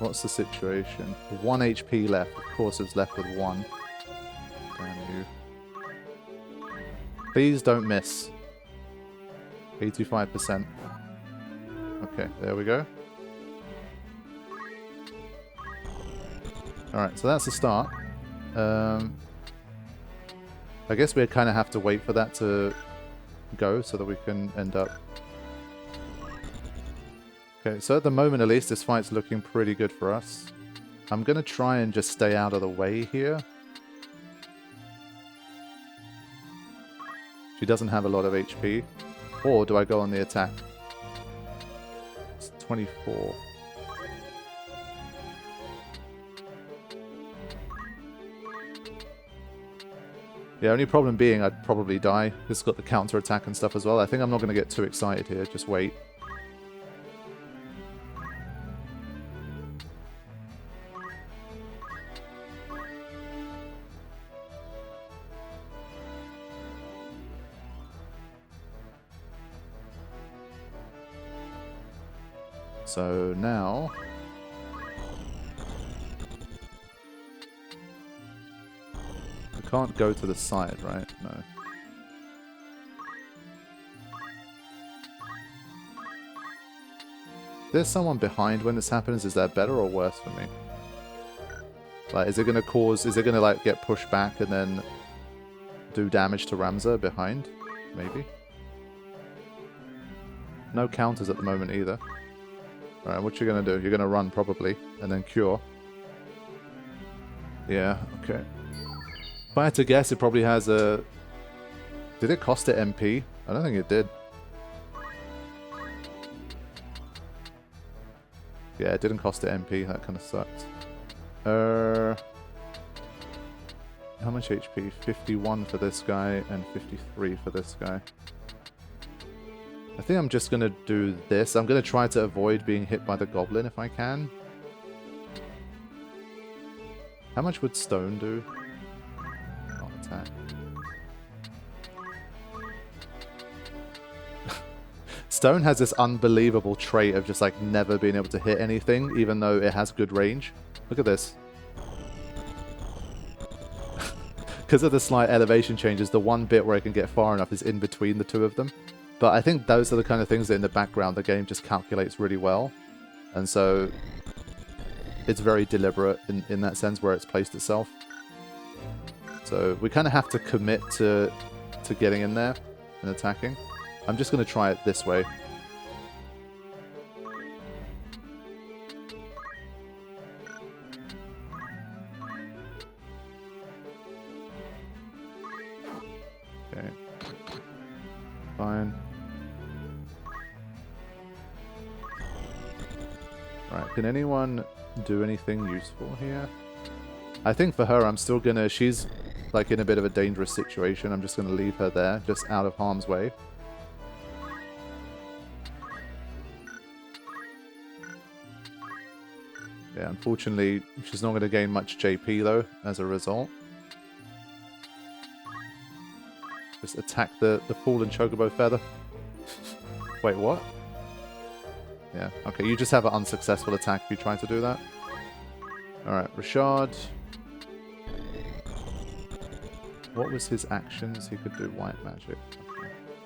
What's the situation? 1 HP left. Of course it's left with 1. Damn you. Please don't miss. 85%. Okay, there we go. Alright, so that's the start. I guess we kind of have to wait for that to go so that we can end up... Okay, so at the moment at least this fight's looking pretty good for us. I'm going to try and just stay out of the way here. She doesn't have a lot of HP. Or do I go on the attack? It's 24. The only problem being I'd probably die. It's got the counter attack and stuff as well. I think I'm not going to get too excited here. Just wait. So now... we can't go to the side, right? No. If there's someone behind when this happens, is that better or worse for me? Like, is it going to cause... is it going to, like, get pushed back and then do damage to Ramza behind? Maybe. No counters at the moment either. Alright, what you going to do? You're going to run, probably, and then cure. Yeah, okay. If I had to guess, it probably has a... did it cost it MP? I don't think it did. Yeah, it didn't cost it MP. That kind of sucks. How much HP? 51 for this guy and 53 for this guy. I think I'm just going to do this. I'm going to try to avoid being hit by the goblin if I can. How much would stone do? Not attack. Stone has this unbelievable trait of just like never being able to hit anything, even though it has good range. Look at this. Because of the slight elevation changes, the one bit where it can get far enough is in between the two of them. But I think those are the kind of things that in the background the game just calculates really well. And so it's very deliberate in that sense where it's placed itself. So we kind of have to commit to getting in there and attacking. I'm just going to try it this way. Okay. Fine. Right, can anyone do anything useful here? I think for her, I'm still gonna... she's like in a bit of a dangerous situation. I'm just gonna leave her there, just out of harm's way. Yeah, unfortunately, she's not going to gain much JP, though, as a result. Just attack the fallen chocobo feather. Wait, what? Yeah, okay, you just have an unsuccessful attack if you try to do that. Alright, Rashad. What was his actions? He could do white magic.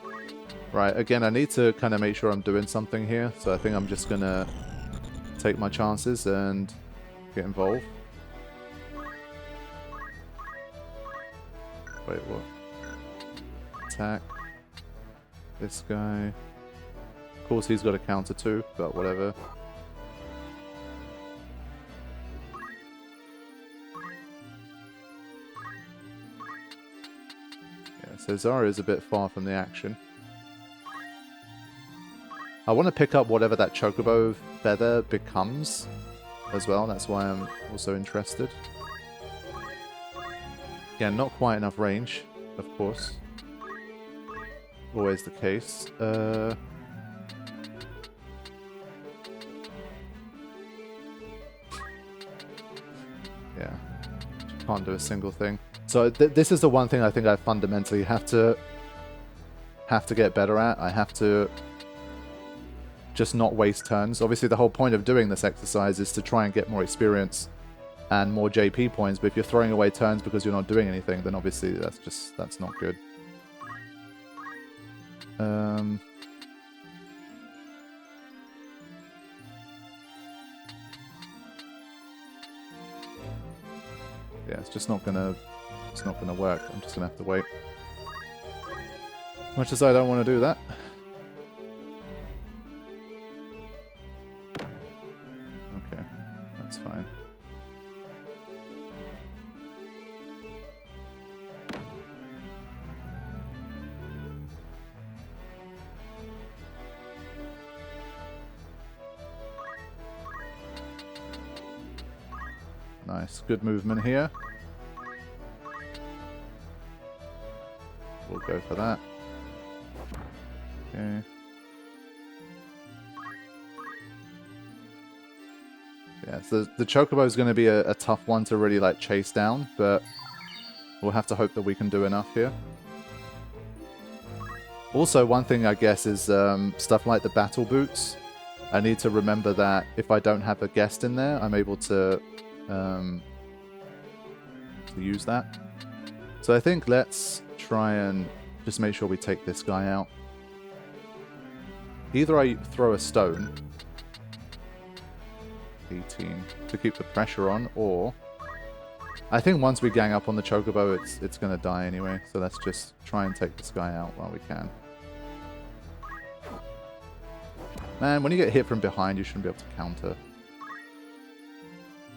Okay. Right, again, I need to kind of make sure I'm doing something here, so I think I'm just going to take my chances and get involved. Wait, what? Attack. This guy. Of course he's got a counter too, but whatever. Yeah, so Zarya is a bit far from the action. I want to pick up whatever that chocobo feather becomes as well. That's why I'm also interested. Again, not quite enough range, of course. Always the case. Yeah. Can't do a single thing. So this is the one thing I think I fundamentally have to get better at. I have to just not waste turns. Obviously, the whole point of doing this exercise is to try and get more experience and more JP points, but if you're throwing away turns because you're not doing anything, then obviously that's not good. Yeah, it's just not gonna work. I'm just gonna have to wait. Much as I don't want to do that. Okay, that's fine. Nice, good movement here. We'll go for that. Okay. Yeah, so the Chocobo is going to be a tough one to really like chase down, but we'll have to hope that we can do enough here. Also, one thing I guess is stuff like the battle boots. I need to remember that if I don't have a guest in there, I'm able to use that. So I think let's try and just make sure we take this guy out. Either I throw a stone, 18, to keep the pressure on, or I think once we gang up on the Chocobo, it's going to die anyway. So let's just try and take this guy out while we can. Man, when you get hit from behind, you shouldn't be able to counter.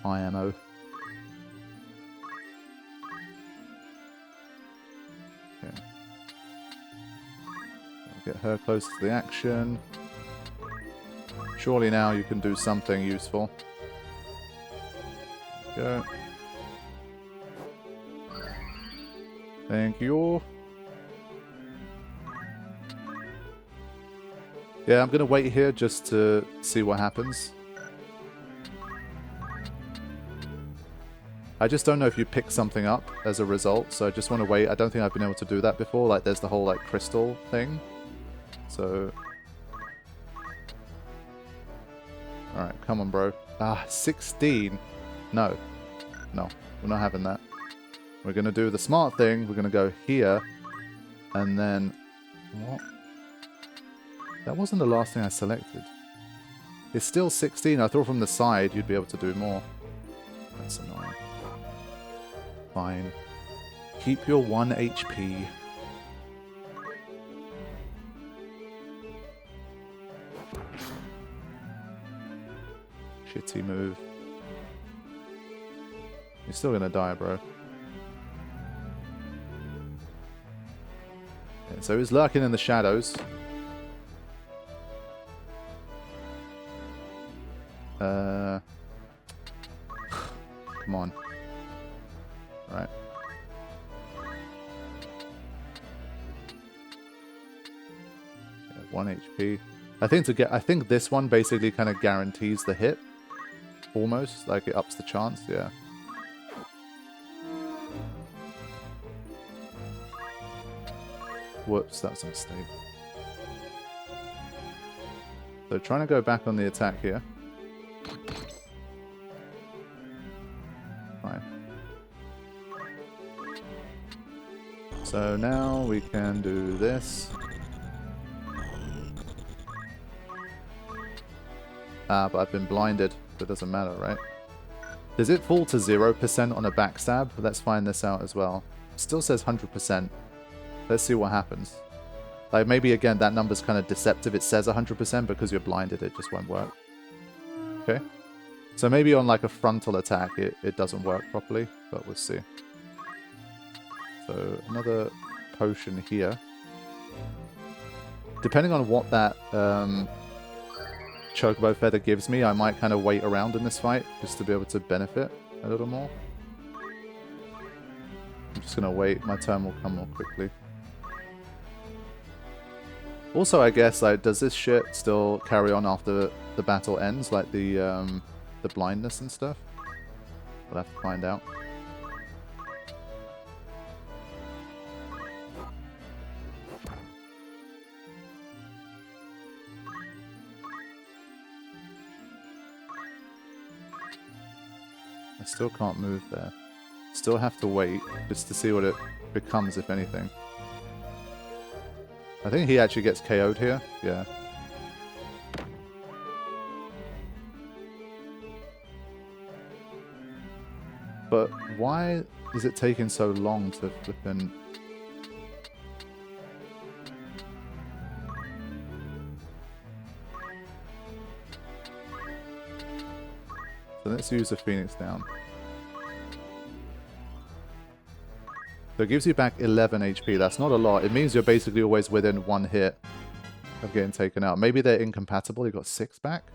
IMO. Okay. I'll get her close to the action. Surely now you can do something useful. There we go. Thank you. Yeah, I'm going to wait here just to see what happens. I just don't know if you pick something up as a result, so I just want to wait. I don't think I've been able to do that before. Like, there's the whole, like, crystal thing. So... Alright, come on, bro. Ah, 16. No. No, we're not having that. We're going to do the smart thing. We're going to go here. And then... What? That wasn't the last thing I selected. It's still 16. I thought from the side you'd be able to do more. That's annoying. Fine. Keep your 1 HP. Shitty move. You're still gonna die, bro. Yeah, so he's lurking in the shadows. Come on. Right. Yeah, 1 HP. I think this one basically kind of guarantees the hit. Almost. Like it ups the chance, yeah. Whoops, that's a mistake. So trying to go back on the attack here. Fine. So now we can do this. Ah, but I've been blinded. That doesn't matter, right? Does it fall to 0% on a backstab? Let's find this out as well. It still says 100%. Let's see what happens. Like, maybe, again, that number's kind of deceptive. It says 100% because you're blinded. It just won't work. Okay. So maybe on, like, a frontal attack, it doesn't work properly. But we'll see. So, another potion here. Depending on what that Chocobo Feather gives me, I might kind of wait around in this fight just to be able to benefit a little more. I'm just going to wait. My turn will come more quickly. Also, I guess, like, does this shit still carry on after the battle ends? Like the blindness and stuff? We'll have to find out. I still can't move there. Still have to wait just to see what it becomes, if anything. I think he actually gets KO'd here. Yeah. But why is it taking so long to flip in? So let's use the Phoenix down. So it gives you back 11 HP. That's not a lot. It means you're basically always within one hit of getting taken out. Maybe they're incompatible. You got 6 back.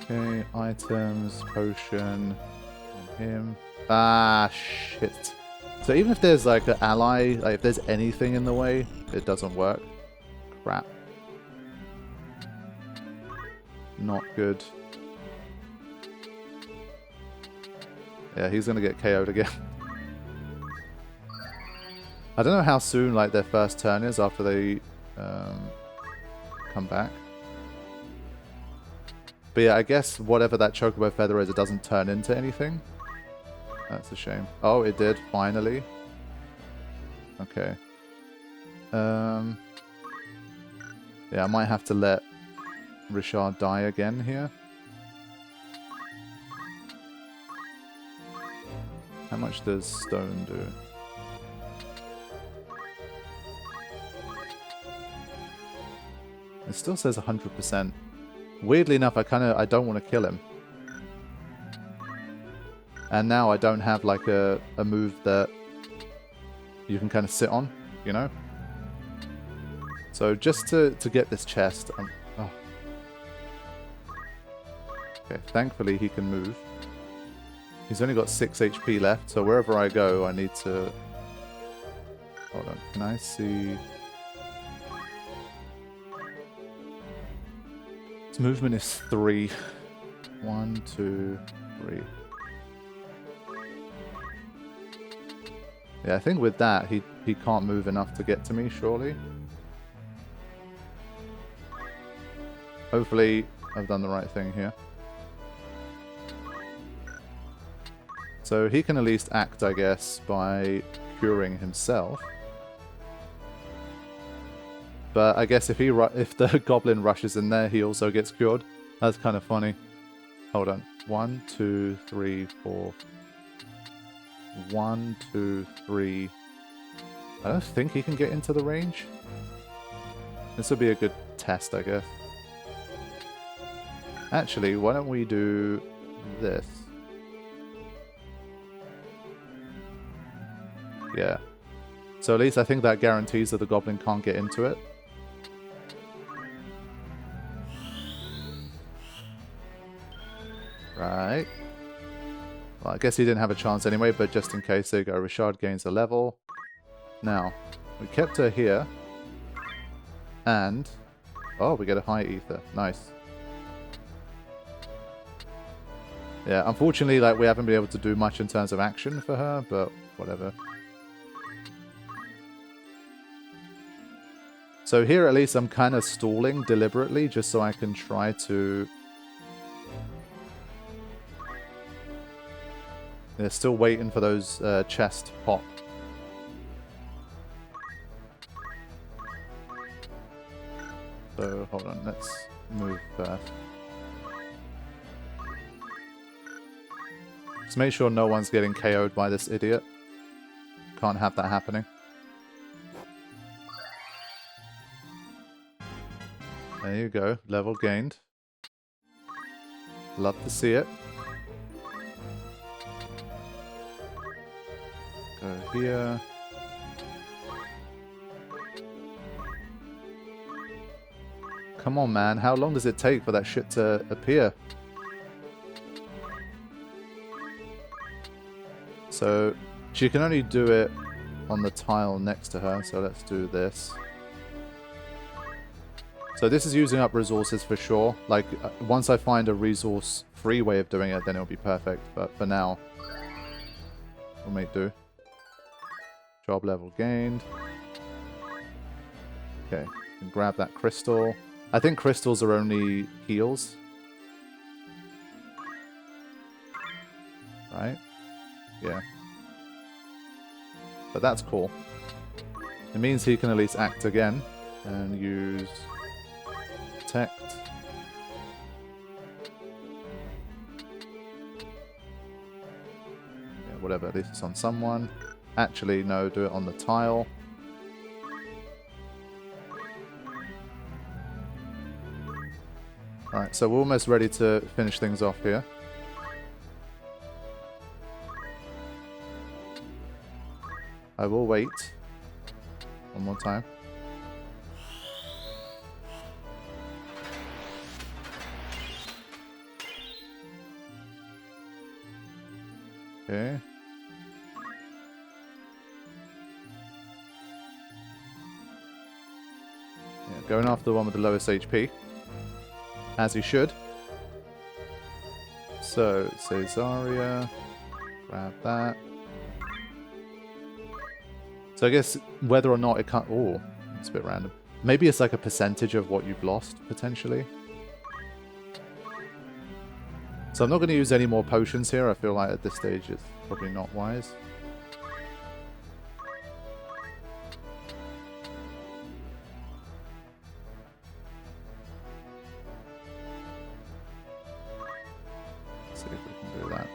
Okay, items, potion on him. Ah, shit. So even if there's like an ally, like if there's anything in the way, it doesn't work. Crap. Not good. Yeah, he's gonna get KO'd again. I don't know how soon like their first turn is after they come back. But yeah, I guess whatever that Chocobo Feather is, it doesn't turn into anything. That's a shame. Oh, it did, finally. Okay. Yeah, I might have to let Richard die again here. How much does stone do? It still says 100%. Weirdly enough, I don't want to kill him. And now I don't have like a move that you can kind of sit on, you know? So just to get this chest, oh. Okay, thankfully he can move. He's only got 6 HP left, so wherever I go, I need to... Hold on, can I see... His movement is 3. 1, 2, 3. Yeah, I think with that, he can't move enough to get to me, surely. Hopefully, I've done the right thing here. So he can at least act, I guess, by curing himself. But I guess if the goblin rushes in there, he also gets cured. That's kind of funny. Hold on. 1, 2, 3, 4... 1, 2, 3. I don't think he can get into the range. This would be a good test, I guess. Actually, why don't we do this? Yeah. So at least I think that guarantees that the goblin can't get into it. Right. Well, I guess he didn't have a chance anyway, but just in case, there you go. Richard gains a level. Now, we kept her here. And... oh, we get a high ether. Nice. Yeah, unfortunately, like, we haven't been able to do much in terms of action for her, but whatever. So here, at least, I'm kind of stalling deliberately, just so I can try to... yeah, still waiting for those chests to pop. So, hold on, let's move first. Just make sure no one's getting KO'd by this idiot. Can't have that happening. There you go, level gained. Love to see it. Go here. Come on, man. How long does it take for that shit to appear? So, she can only do it on the tile next to her, so let's do this. So this is using up resources for sure. Like, once I find a resource-free way of doing it, then it'll be perfect. But for now... We'll make do. Job level gained. Okay, and grab that crystal. I think crystals are only heals. Right? Yeah. But that's cool. It means he can at least act again and use protect. Yeah, whatever, at least it's on someone. Actually, no, do it on the tile. Alright, so we're almost ready to finish things off here. I will wait. One more time. Okay. Yeah, going after the one with the lowest HP. As he should. So, Caesarea. Grab that. So I guess whether or not it can't... Oh, it's a bit random. Maybe it's like a percentage of what you've lost, potentially. So I'm not going to use any more potions here. I feel like at this stage it's probably not wise. Let's see if we can do that.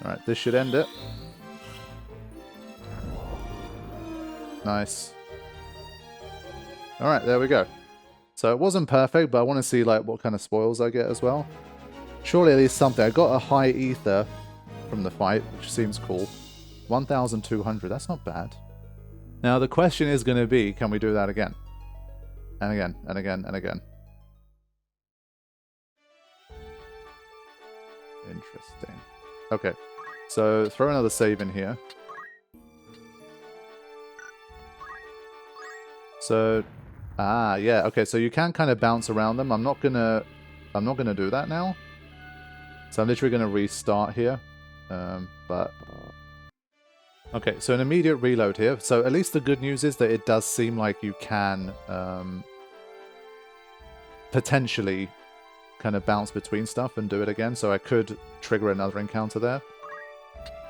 Alright, this should end it. Nice. Alright, there we go. So it wasn't perfect, but I want to see like what kind of spoils I get as well. Surely at least something. I got a high ether from the fight, which seems cool. 1,200, that's not bad. Now the question is going to be, can we do that again? And again, and again, and again. Interesting. Okay, so throw another save in here. So, yeah, okay, so you can kind of bounce around them. I'm not gonna do that now. So I'm literally gonna restart here. But okay, so an immediate reload here. So at least the good news is that it does seem like you can potentially kind of bounce between stuff and do it again. So I could trigger another encounter there.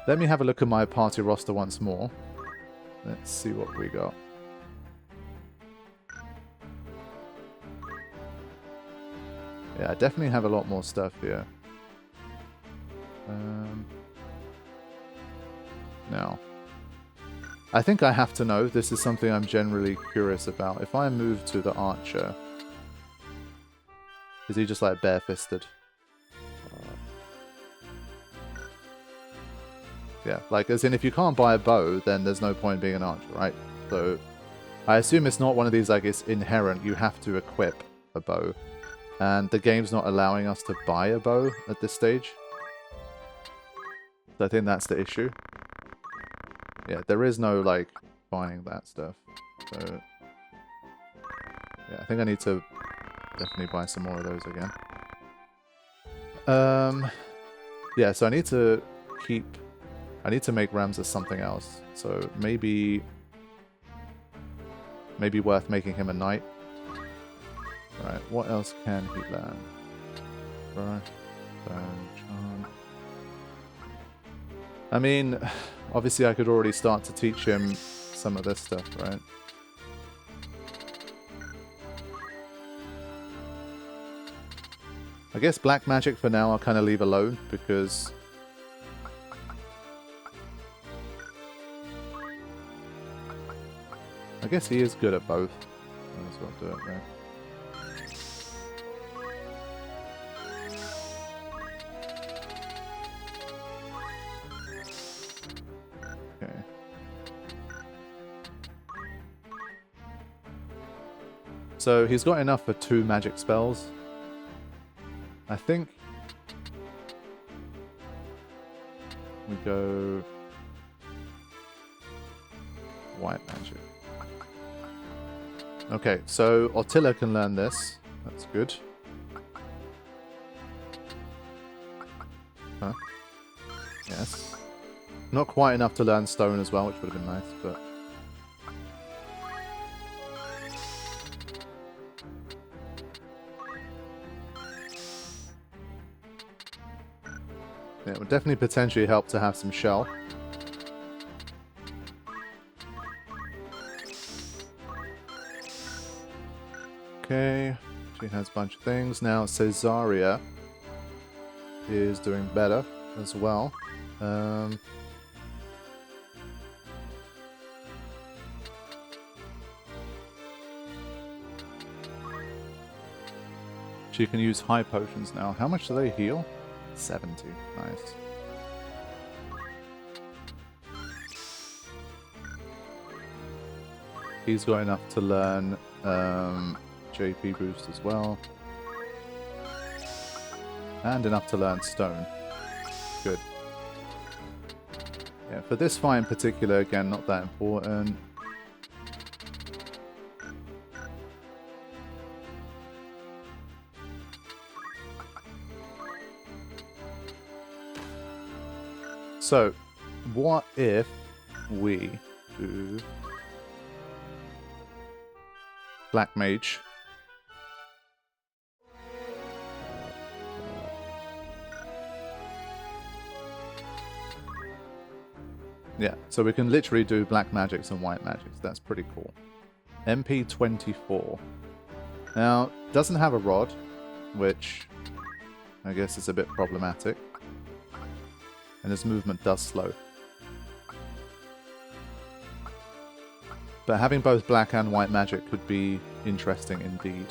Let me have a look at my party roster once more. Let's see what we got. Yeah, I definitely have a lot more stuff here. Now, I think I have to know. This is something I'm generally curious about. If I move to the archer, is he just like bare-fisted? Yeah, like as in if you can't buy a bow, then there's no point being an archer, right? So I assume it's not one of these like it's inherent. You have to equip a bow. And the game's not allowing us to buy a bow at this stage. So I think that's the issue. Yeah, there is no, like, buying that stuff. So, yeah, I think I need to definitely buy some more of those again. Yeah, so I need to make Ramza something else. So maybe worth making him a knight. Right, what else can he learn? Brush, stone, charm. I mean, obviously I could already start to teach him some of this stuff, right? I guess black magic for now I'll kind of leave alone because I guess he is good at both. Might as well do it, right? So he's got enough for 2 magic spells. I think we go white magic. Okay, so Ottila can learn this. That's good. Huh? Yes. Not quite enough to learn stone as well, which would have been nice, but... yeah, it would definitely potentially help to have some shell. Okay, she has a bunch of things. Now Caesarea is doing better as well. She can use high potions now. How much do they heal? 70. Nice. He's got enough to learn JP boost as well. And enough to learn stone. Good. Yeah, for this fight in particular, again, not that important. So, what if we do Black Mage? Yeah, so we can literally do black magics and white magics. That's pretty cool. MP 24. Now, doesn't have a rod, which I guess is a bit problematic. And his movement does slow. But having both black and white magic could be interesting indeed.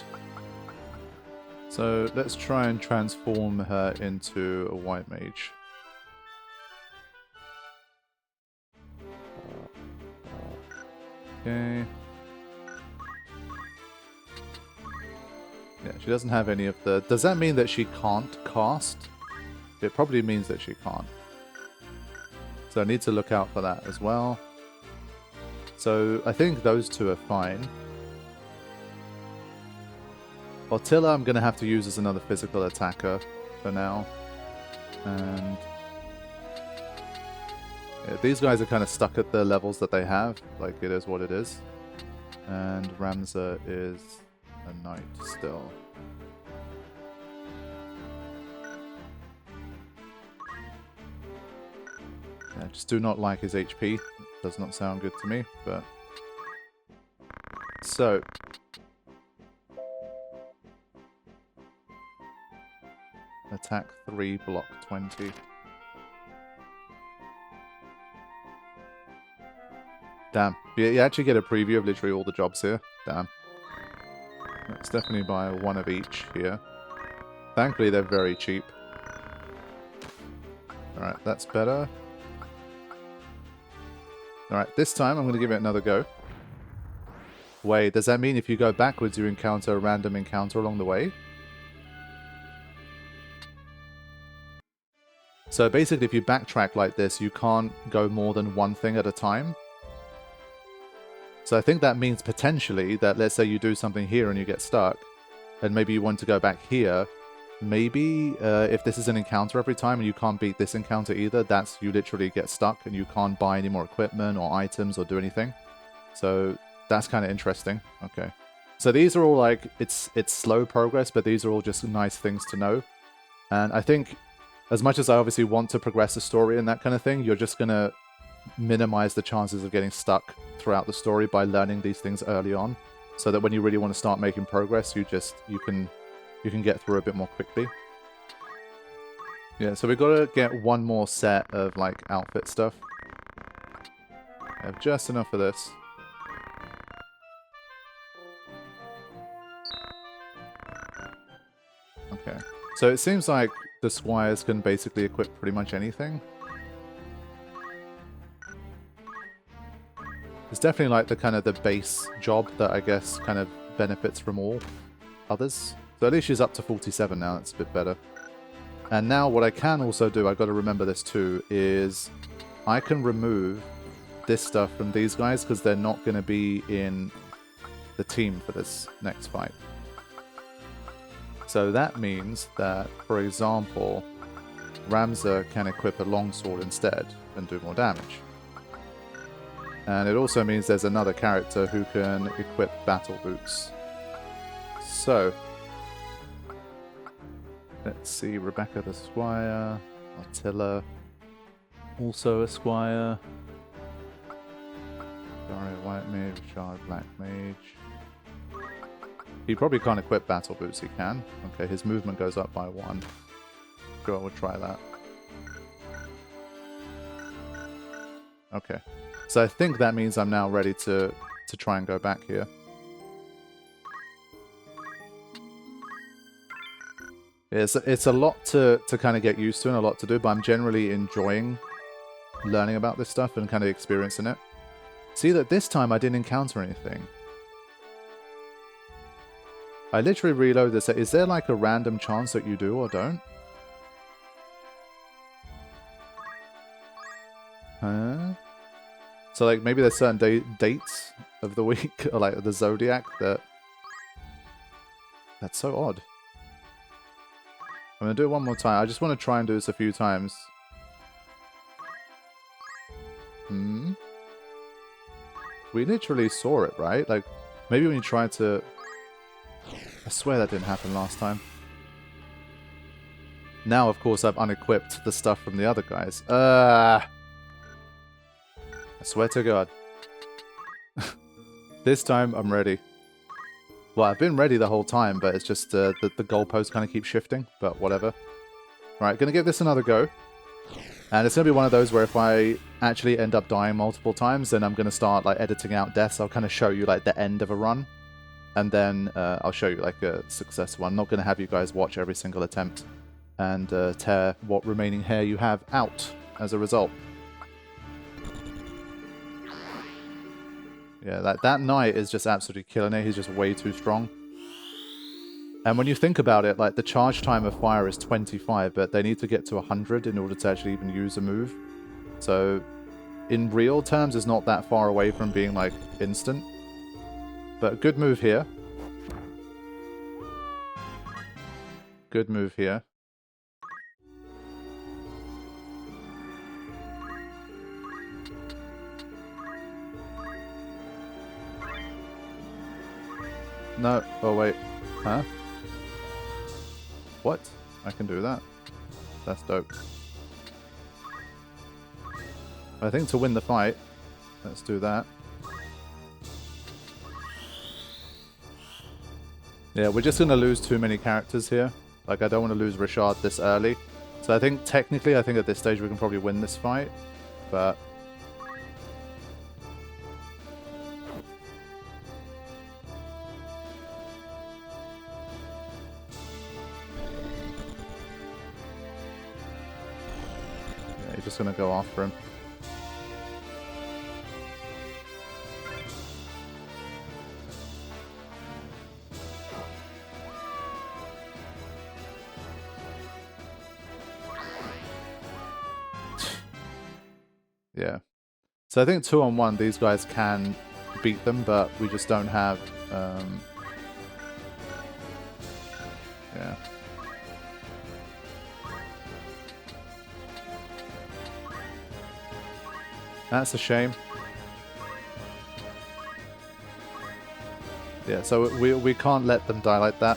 So let's try and transform her into a white mage. Okay. Yeah, she doesn't have any of the... Does that mean that she can't cast? It probably means that she can't. So I need to look out for that as well. So I think those two are fine. Ottila I'm going to have to use as another physical attacker for now. And yeah, these guys are kind of stuck at the levels that they have. Like, it is what it is. And Ramza is a knight still. Yeah, I just do not like his HP. Does not sound good to me, but... So... Attack 3, block 20. Damn. You actually get a preview of literally all the jobs here. Damn. Let's definitely buy one of each here. Thankfully, they're very cheap. Alright, that's better. Alright, this time I'm going to give it another go. Wait, does that mean if you go backwards you encounter a random encounter along the way? So basically if you backtrack like this, you can't go more than one thing at a time. So I think that means potentially that let's say you do something here and you get stuck, and maybe you want to go back here. Maybe if this is an encounter every time and you can't beat this encounter either, that's you literally get stuck and you can't buy any more equipment or items or do anything. So that's kind of interesting. Okay. So these are all like, it's slow progress, but these are all just nice things to know. And I think as much as I obviously want to progress the story and that kind of thing, you're just going to minimize the chances of getting stuck throughout the story by learning these things early on. So that when you really want to start making progress, you can get through a bit more quickly. Yeah, so we've got to get one more set of, like, outfit stuff. I have just enough of this. Okay. So it seems like the squires can basically equip pretty much anything. It's definitely, like, the kind of the base job that I guess kind of benefits from all others. So at least she's up to 47 now, that's a bit better. And now what I can also do, I've got to remember this too, is I can remove this stuff from these guys because they're not going to be in the team for this next fight. So that means that, for example, Ramza can equip a longsword instead and do more damage. And it also means there's another character who can equip battle boots. So, let's see, Rebecca the Squire, Attila, also a Squire, Dario White Mage, Shard Black Mage. He probably can't equip battle boots, he can. Okay, his movement goes up by 1. Sure, we'll try that. Okay. So I think that means I'm now ready to try and go back here. It's a lot to kind of get used to and a lot to do, but I'm generally enjoying learning about this stuff and kind of experiencing it. See that this time I didn't encounter anything. I literally reloaded this. Is there like a random chance that you do or don't? Huh? So like maybe there's certain dates of the week or like the zodiac that's so odd. I'm gonna do it one more time. I just want to try and do this a few times. We literally saw it, right? Like maybe when you try to... I swear that didn't happen last time. Now, of course, I've unequipped the stuff from the other guys. I swear to God. This time, I'm ready. Well, I've been ready the whole time, but it's just the goalposts kind of keep shifting, but whatever. Alright, gonna give this another go. And it's gonna be one of those where if I actually end up dying multiple times, then I'm gonna start like editing out deaths. I'll kind of show you like the end of a run. And then I'll show you like a successful one. I'm not gonna have you guys watch every single attempt and tear what remaining hair you have out as a result. Yeah, that knight is just absolutely killing it. He's just way too strong. And when you think about it, like the charge time of fire is 25, but they need to get to 100 in order to actually even use a move. So in real terms, it's not that far away from being like instant. But a good move here. Good move here. No. Oh, wait. Huh? What? I can do that. That's dope. I think to win the fight, let's do that. Yeah, we're just going to lose too many characters here. Like, I don't want to lose Richard this early. So I think, technically, I think at this stage we can probably win this fight. But... yeah, you're just going to go after him. Yeah. So I think 2-on-1, these guys can beat them, but we just don't have... yeah. That's a shame. Yeah, so we can't let them die like that.